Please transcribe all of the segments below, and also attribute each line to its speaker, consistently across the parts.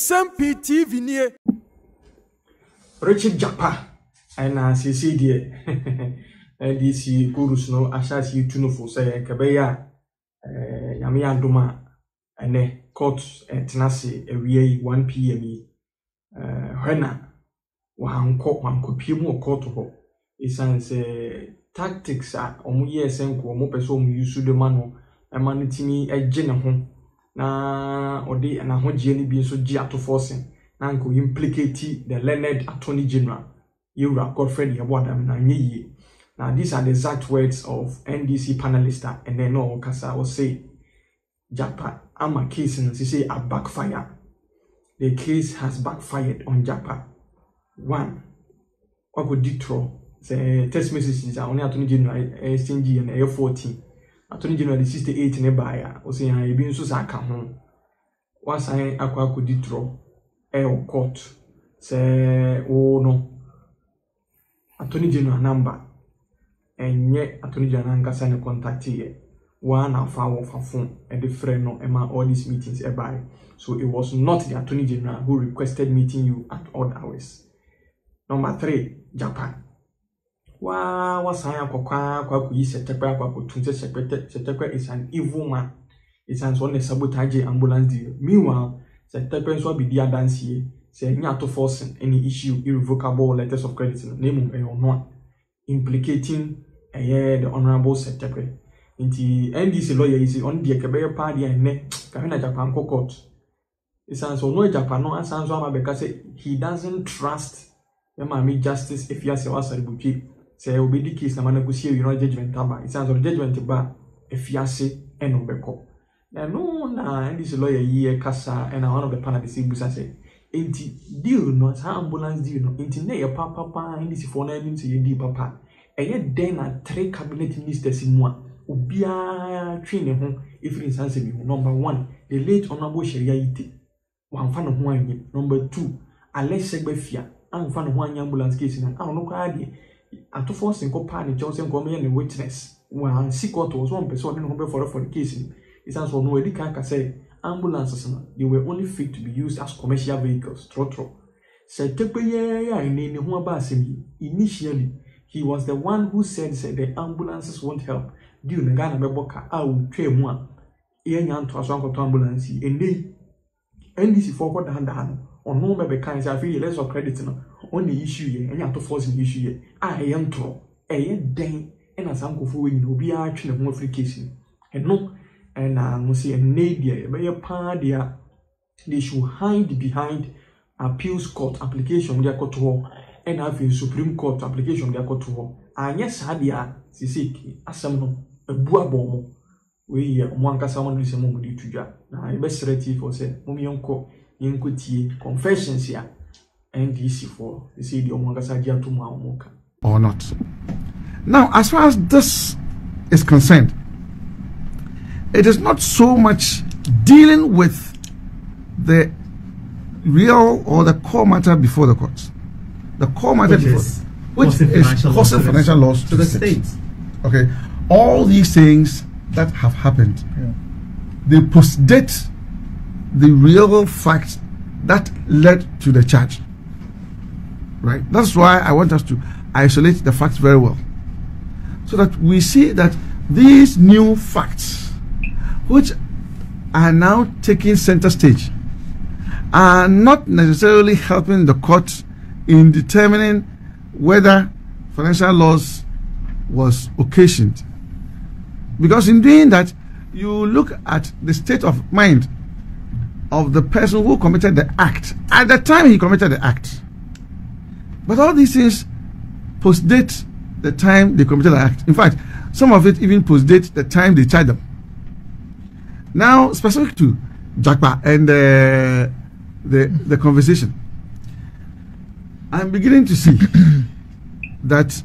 Speaker 1: Nsem-Pii TV nie.
Speaker 2: Richard Japa and CC dear NDC Gurus no Ashasi Tunufo say Kabeya Yamia Duma and court tenasi a 1 p.m. Hena one copium court ho. It's tactics are omuye senko mo person use the mano a manitini a general na odi na hoje ni bi so gi ato forcing na nko implicate the learned attorney general Yura Godfrey Yabwadam na nyi. Now these are the exact words of NDC panelista and then no kasa will say Japa ama case and say a backfire. The case has backfired on Japa. One, what could detour the text messages are only attorney general exchange and air 14. Attorney General the 68 in a buyer, or saying I been so saka home. Once I could detour air court, say, oh no. Attorney General number, and yet Attorney General Gassana contact here. One of our phone and the friend no Emma all these meetings by. So it was not the Attorney General who requested meeting you at odd hours. Number 3, Japan. Was I is an evil man. It's an one sabotage ambulance deal. Meanwhile, Setepe will be the dance here, saying not to force any issue irrevocable letters of credit name or not, implicating the honorable Setepe. Inti NDC lawyer is on the Kabeya party and net Kahina Japan court. It sounds so no Japan no sounds because he doesn't trust the justice if he has a wasaribuki. Say will be the case na managusia you know judgment taba. It sounds on judgment ba if you say and obeko. No na NDC lawyer ye kasa and one of the panelists busa say inti deal no ha ambulance deal no inti na ye papa NDC for na nim say ye di papa. Eye den na 3 cabinet ministers in one. Ubia train ho if in sense bi. Number 1, the late honorable Sharia Ite. Wan fa no ho anyi. Number 2, Alex Segbefia. An fa no ho anyi ambulance case na. An no kwa de ato force nko pa ni Johnson ko me any witness. Wan secret was one person no be for the case. It sounds no edi kan say ambulances they were only fit to be used as commercial vehicles. Trotro. Say tekpeye ya ni ho aba asemi. Initially he was the one who said the ambulances won't help. Due na Ghana meboka au twa mu a ye nya nto aso ankoto ambulance ende NDC for God hand ono me be kan say afi less of credit no on the issue ye enya to force the issue ye a ye ntro ye den e na sankofo we nyina obi a twe ne ho application eno na no say ene dia be ye pa dia they should hide behind appeals court application dia koto and have Supreme Court application dia koto anya sadia sisiki asem no ebua bomo we ye mwankasa wonu se mo di tudwa na e be sereti for say mo yenko tie confessions ya NDC for they say the mwankasa dia to mo amoka
Speaker 3: or not. Now as far as this is concerned, it is not so much dealing with the real or the core matter before the courts. The core matter which is causing financial loss to the state. Okay, all these things that have happened, they postdate the real facts that led to the charge. Right. That's why I want us to isolate the facts very well, so that we see that these new facts, which are now taking center stage, are not necessarily helping the court in determining whether financial loss was occasioned. Because in doing that, you look at the state of mind of the person who committed the act at the time he committed the act. But all these things postdate the time they committed the act. In fact, some of it even postdate the time they charged them. Now, specific to Jakpa and the conversation, I'm beginning to see that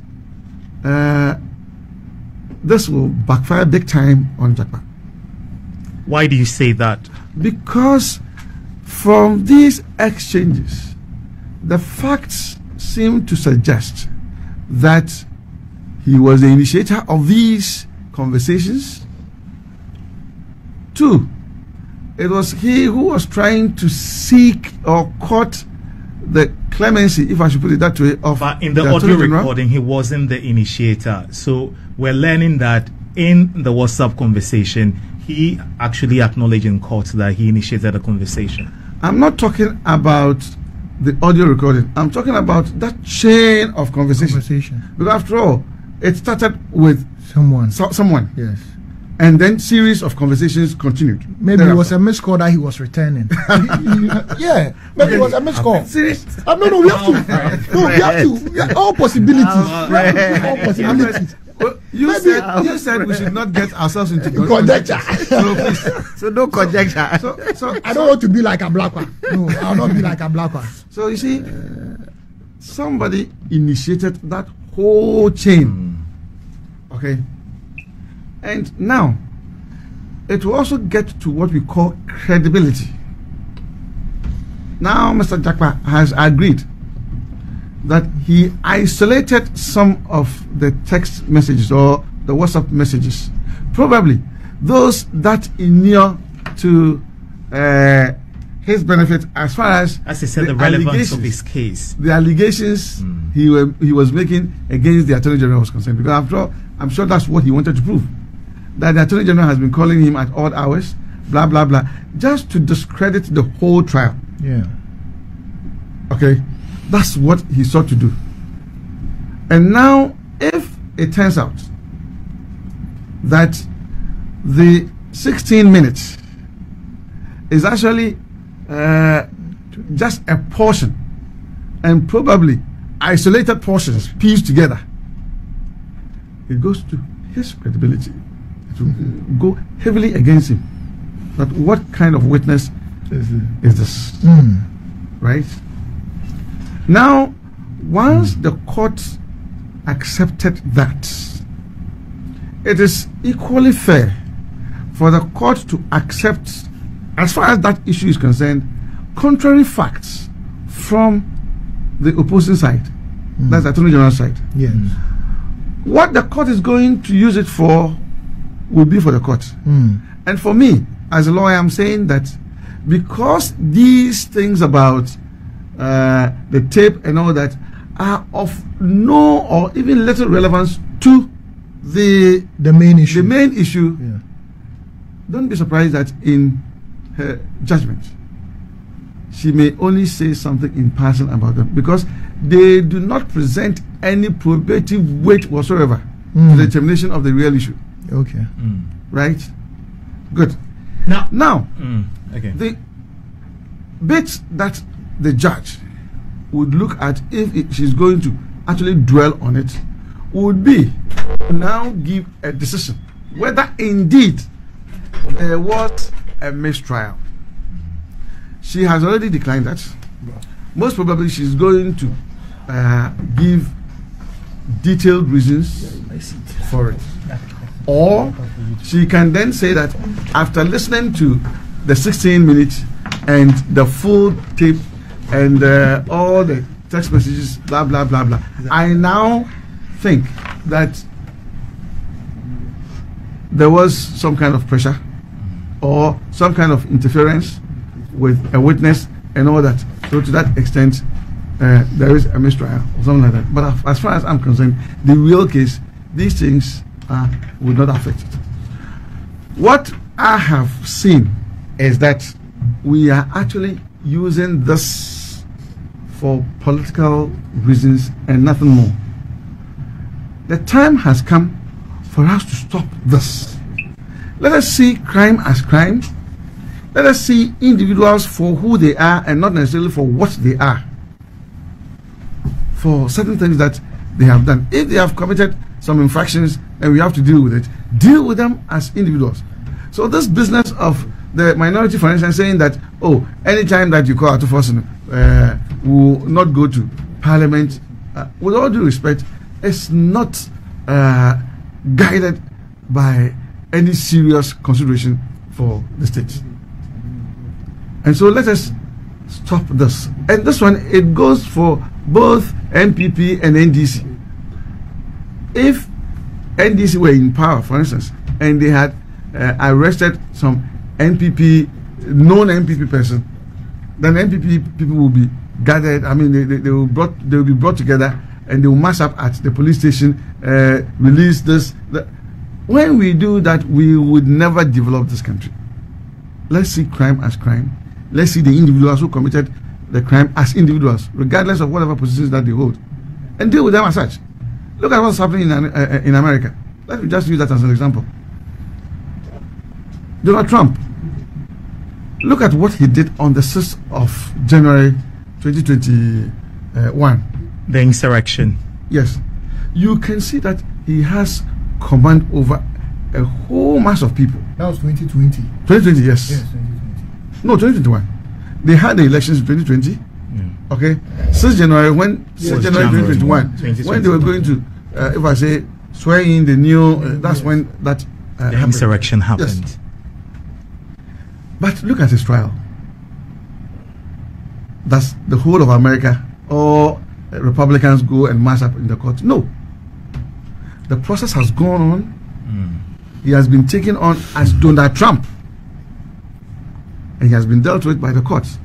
Speaker 3: this will backfire big time on Japan.
Speaker 4: Why do you say that?
Speaker 3: Because from these exchanges, the facts seem to suggest that he was the initiator of these conversations. 2, it was he who was trying to seek or court the clemency, if I should put it that way, of
Speaker 4: but in the audio recording, he wasn't the initiator. So we're learning that in the WhatsApp conversation, he actually acknowledged in court that he initiated a conversation.
Speaker 3: I'm not talking about the audio recording. I'm talking about that chain of conversation. Because after all, it started with someone.
Speaker 1: Yes.
Speaker 3: And then series of conversations continued.
Speaker 1: Maybe it was a missed call that he was returning. Yeah, maybe it was a missed call.
Speaker 3: Serious?
Speaker 1: No, we have to. No, we have to. Yeah, all possibilities. All possibilities.
Speaker 3: Well, you said we should not get ourselves into
Speaker 1: conjecture.
Speaker 3: So no conjecture. So
Speaker 1: I don't want to be like a black one. No, I'll not be like a black one.
Speaker 3: So you see, somebody initiated that whole chain. Okay. And now, it will also get to what we call credibility. Now, Mr. Jakpa has agreed that he isolated some of the text messages or the WhatsApp messages, probably those that inure to his benefit as far as
Speaker 4: he said, the relevance of his case.
Speaker 3: The allegations he was making against the Attorney General was concerned. Because after all, I'm sure that's what he wanted to prove. That the Attorney General has been calling him at odd hours, blah, blah, blah, just to discredit the whole trial.
Speaker 1: Yeah.
Speaker 3: Okay? That's what he sought to do. And now, if it turns out that the 16 minutes is actually just a portion, and probably isolated portions pieced together, it goes to his credibility. To go heavily against him. But what kind of witness is this? Right? Now, once the court accepted that, it is equally fair for the court to accept, as far as that issue is concerned, contrary facts from the opposing side. That's the Attorney General's side.
Speaker 1: Yes.
Speaker 3: What the court is going to use it for will be for the court. And for me, as a lawyer, I'm saying that because these things about the tape and all that are of no or even little relevance to the
Speaker 1: main issue.
Speaker 3: Yeah. Don't be surprised that in her judgment, she may only say something in passing about them because they do not present any probative weight whatsoever to the determination of the real issue.
Speaker 1: Okay.
Speaker 3: Right? Good. Now,
Speaker 4: okay.
Speaker 3: The bits that the judge would look at if she's going to actually dwell on it would be to now give a decision whether indeed there was a mistrial. She has already declined that. Most probably she's going to give detailed reasons for it. Or she can then say that after listening to the 16 minutes and the full tape and all the text messages, blah, blah, blah, blah, I now think that there was some kind of pressure or some kind of interference with a witness and all that. So to that extent, there is a mistrial or something like that. But as far as I'm concerned, the real case, these things would not affect it. What I have seen is that we are actually using this for political reasons and nothing more. The time has come for us to stop this. Let us see crime as crime. Let us see individuals for who they are and not necessarily for what they are. For certain things that they have done. If they have committed some infractions and we have to deal with it, deal with them as individuals. So this business of the minority, for instance, saying that, oh, anytime that you call out to force will not go to Parliament, with all due respect, it's not guided by any serious consideration for the state. And so let us stop this. And this one, it goes for both NPP and NDC. If NDC were in power, for instance, and they had arrested some NPP known NPP person, then NPP people will be gathered. I mean, they will be brought together and they will mass up at the police station, release this. When we do that, we would never develop this country. Let's see crime as crime. Let's see the individuals who committed the crime as individuals, regardless of whatever positions that they hold, and deal with them as such. Look at what's happening in America. Let me just use that as an example. Donald Trump. Look at what he did on the 6th of January 2021.
Speaker 4: The insurrection.
Speaker 3: Yes. You can see that he has command over a whole mass of people.
Speaker 1: That was 2020.
Speaker 3: 2020, yes.
Speaker 1: Yes, 2020.
Speaker 3: No, 2021. They had the elections in 2020. Okay. 6 January, when 6 January 2021, when they were going to, if I say, swear in the new, that's when that
Speaker 4: the insurrection happened.
Speaker 3: Yes. But look at his trial. Does the whole of America or Republicans go and mass up in the court? No. The process has gone on. He has been taken on as Donald Trump. And he has been dealt with by the courts.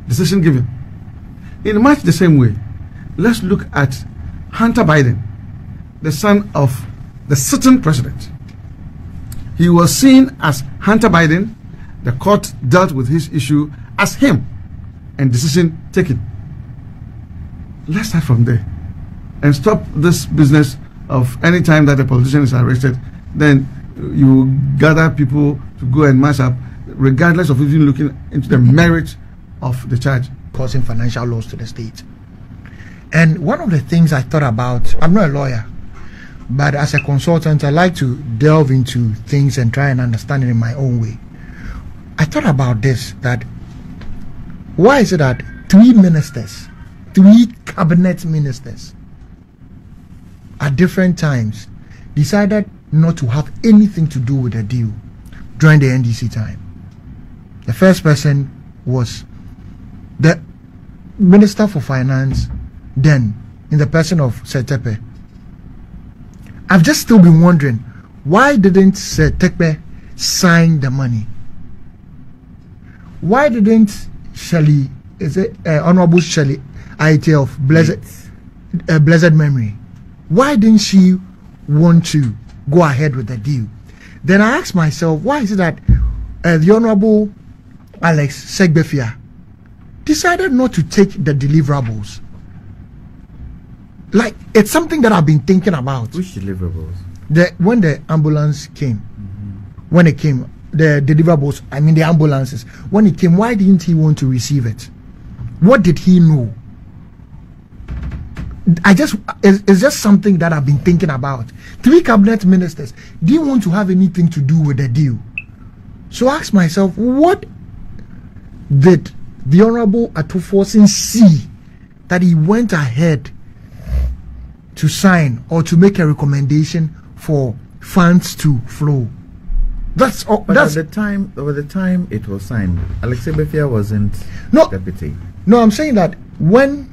Speaker 3: Decision given. In much the same way, let's look at Hunter Biden, the son of the sitting president. He was seen as Hunter Biden. The court dealt with his issue as him, and decision taken. Let's start from there and stop this business of any time that a politician is arrested, then you gather people to go and mass up, regardless of even looking into the merit of the charge.
Speaker 1: Causing financial loss to the state. And one of the things I thought about, I'm not a lawyer, but as a consultant, I like to delve into things and try and understand it in my own way. I thought about this, that why is it that 3 ministers, 3 cabinet ministers at different times decided not to have anything to do with the deal during the NDC time? The first person was the Minister for Finance then, in the person of Nsem-Pii. I've just still been wondering, why didn't Nsem-Pii sign the money? Why didn't Shelley, Honorable Shelley IT of blessed memory, why didn't she want to go ahead with the deal? Then I asked myself, why is it that the Honorable Alex Segbefia decided not to take the deliverables? Like, it's something that I've been thinking about.
Speaker 5: Which deliverables?
Speaker 1: When the ambulance came, when it came, the deliverables, I mean the ambulances, when it came, why didn't he want to receive it? What did he know? It's just something that I've been thinking about. 3 cabinet ministers didn't want to have anything to do with the deal. So I asked myself, what did the Honorable Atuforsin see that he went ahead to sign or to make a recommendation for funds to flow? That's all.
Speaker 5: But over the time it was signed, Alex Segbefia wasn't deputy.
Speaker 1: No, I'm saying that when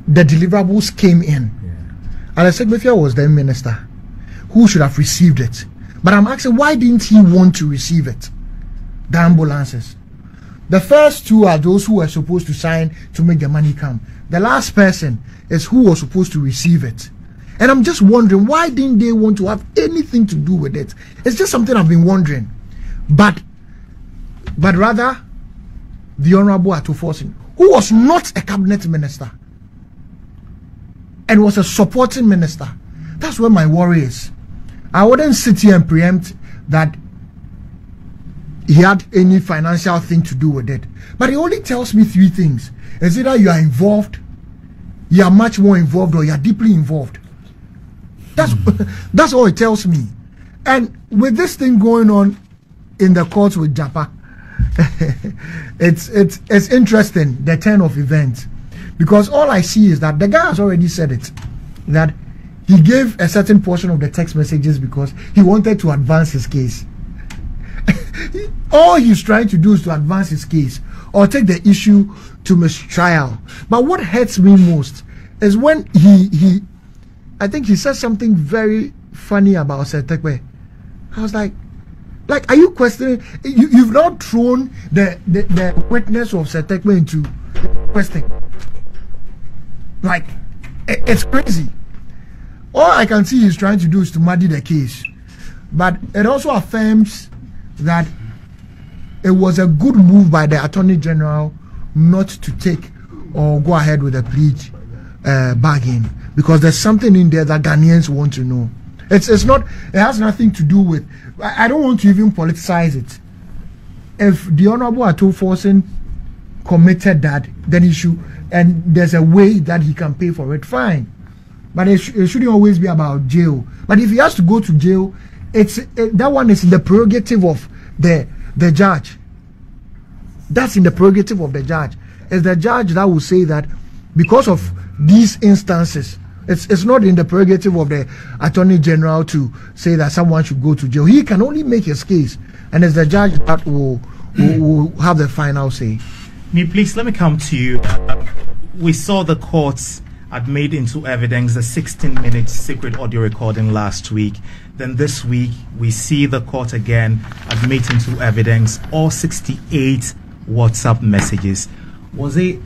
Speaker 1: the deliverables came in, Alex Segbefia was the minister who should have received it. But I'm asking, why didn't he want to receive it? The ambulances. The first 2 are those who were supposed to sign to make the money come. The last person is who was supposed to receive it. And I'm just wondering, why didn't they want to have anything to do with it? It's just something I've been wondering. But rather, the Honorable Atuforsin, who was not a cabinet minister and was a supporting minister, that's where my worry is. I wouldn't sit here and preempt that he had any financial thing to do with it. But he only tells me 3 things. It's either you are involved, you are much more involved, or you are deeply involved. That's all it tells me. And with this thing going on in the courts with Japa, it's interesting, the turn of events, because all I see is that the guy has already said it, that he gave a certain portion of the text messages because he wanted to advance his case. All he's trying to do is to advance his case or take the issue to mistrial. But what hurts me most is when I think he said something very funny about Nsem-Pii. I was like, Like, are you questioning? You've not thrown the witness of Setekpe into question. Like, it's crazy. All I can see he's trying to do is to muddy the case. But it also affirms that it was a good move by the Attorney General not to take or go ahead with a plea bargain, because there's something in there that Ghanaians want to know. It's not. It has nothing to do with. I don't want to even politicize it. If the Honorable Ato Forson committed that, then he should, and there's a way that he can pay for it. Fine, but it shouldn't always be about jail. But if he has to go to jail, that one is in the prerogative of the judge. That's in the prerogative of the judge. It's the judge that will say that because of these instances, it's not in the prerogative of the Attorney General to say that someone should go to jail. He can only make his case, and it's the judge that will have the final say.
Speaker 4: Me, please, let me come to you. We saw the courts admit into evidence the 16-minute secret audio recording last week. Then this week, we see the court again admit into evidence all 68 WhatsApp messages. Was it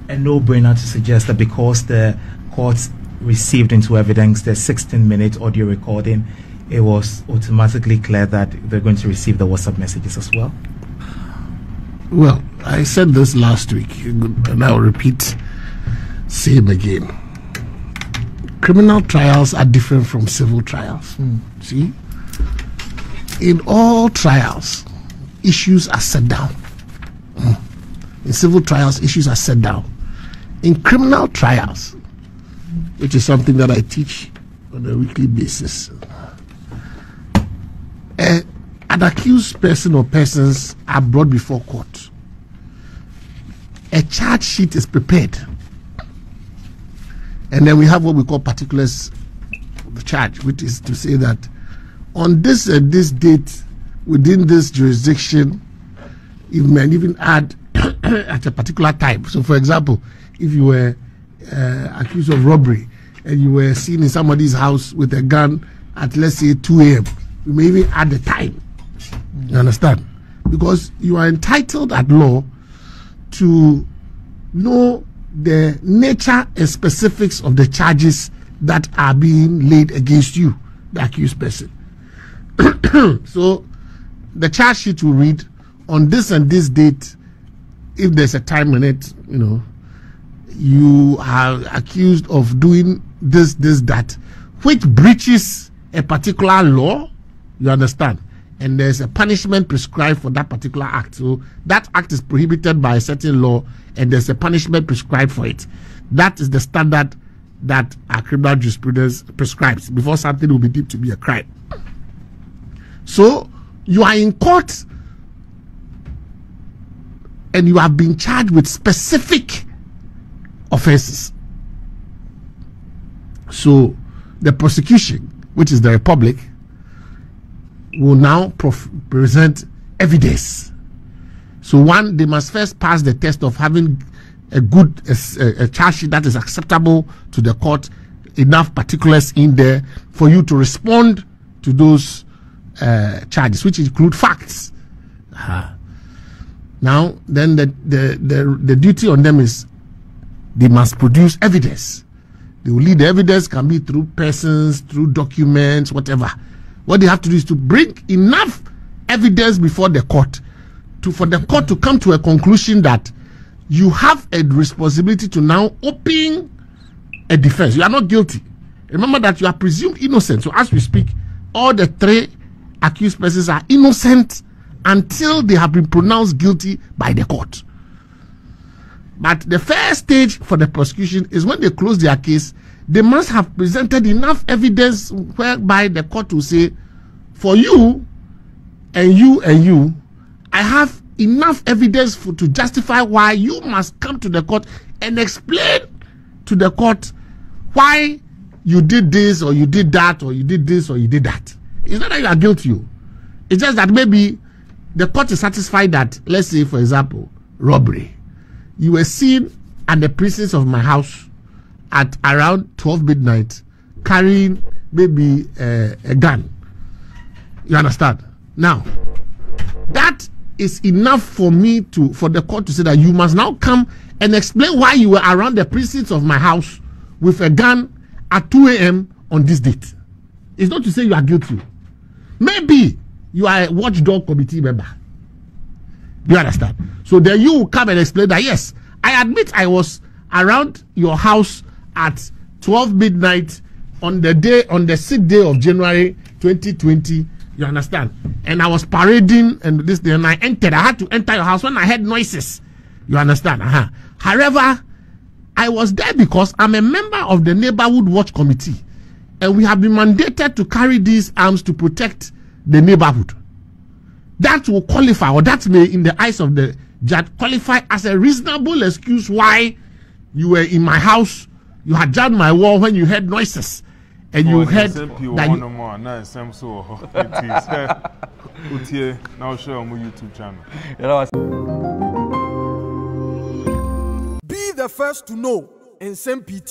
Speaker 4: a no-brainer to suggest that because the courts received into evidence the 16-minute audio recording, it was automatically clear that they're going to receive the WhatsApp messages as well?
Speaker 6: Well, I said this last week, and I'll repeat, same again. Criminal trials are different from civil trials. See? In all trials, issues are set down. In civil trials, issues are set down. In criminal trials, which is something that I teach on a weekly basis, an accused person or persons are brought before court. A charge sheet is prepared. And then we have what we call particulars of the charge, which is to say that on this and this date, within this jurisdiction, you may even add at a particular time. So, for example, if you were accused of robbery and you were seen in somebody's house with a gun at, let's say, 2 a.m., you may even add the time. You understand? Because you are entitled at law to know the nature and specifics of the charges that are being laid against you, the accused person. So the charge sheet will read, on this and this date, if there's a time in it, you know, you are accused of doing this, that, which breaches a particular law, you understand? And there's a punishment prescribed for that particular act. So that act is prohibited by a certain law, and there's a punishment prescribed for it. That is the standard that our criminal jurisprudence prescribes before something will be deemed to be a crime. So you are in court and you have been charged with specific offenses. So the prosecution, which is the Republic, will now present evidence. So one, they must first pass the test of having a good a charge sheet that is acceptable to the court, enough particulars in there for you to respond to those charges, which include facts. Now, then the duty on them is they must produce evidence. They will lead the evidence, can be through persons, through documents, whatever. What they have to do is to bring enough evidence before the court for the court to come to a conclusion that you have a responsibility to now open a defense. You are not guilty. Remember that you are presumed innocent. So as we speak, all the 3 accused persons are innocent until they have been pronounced guilty by the court. But the first stage for the prosecution is when they close their case, they must have presented enough evidence whereby the court will say, for you and you and you, I have enough evidence to justify why you must come to the court and explain to the court why you did this or you did that or you did this or you did that. It's not that you are guilty. It's just that maybe the court is satisfied that, let's say, for example, robbery. You were seen at the premises of my house at around 12 midnight carrying maybe a gun. You understand? Now, that is enough for me for the court to say that you must now come and explain why you were around the precincts of my house with a gun at 2 a.m. on this date. It's not to say you are guilty. Maybe you are a watchdog committee member. Do you understand? So then you will come and explain that, yes, I admit I was around your house at 12 midnight on the 6th day of January 2020. You understand? And I was parading and this day, and I had to enter your house when I heard noises. You understand? However, I was there because I'm a member of the Neighborhood Watch Committee, and we have been mandated to carry these arms to protect the neighborhood. That will qualify, or that may, in the eyes of the judge, qualify as a reasonable excuse why you were in my house, you had jammed my wall when you heard noises, and you heard that you...
Speaker 7: Now share on my YouTube channel.
Speaker 8: Be the first to know Nsem-Pii.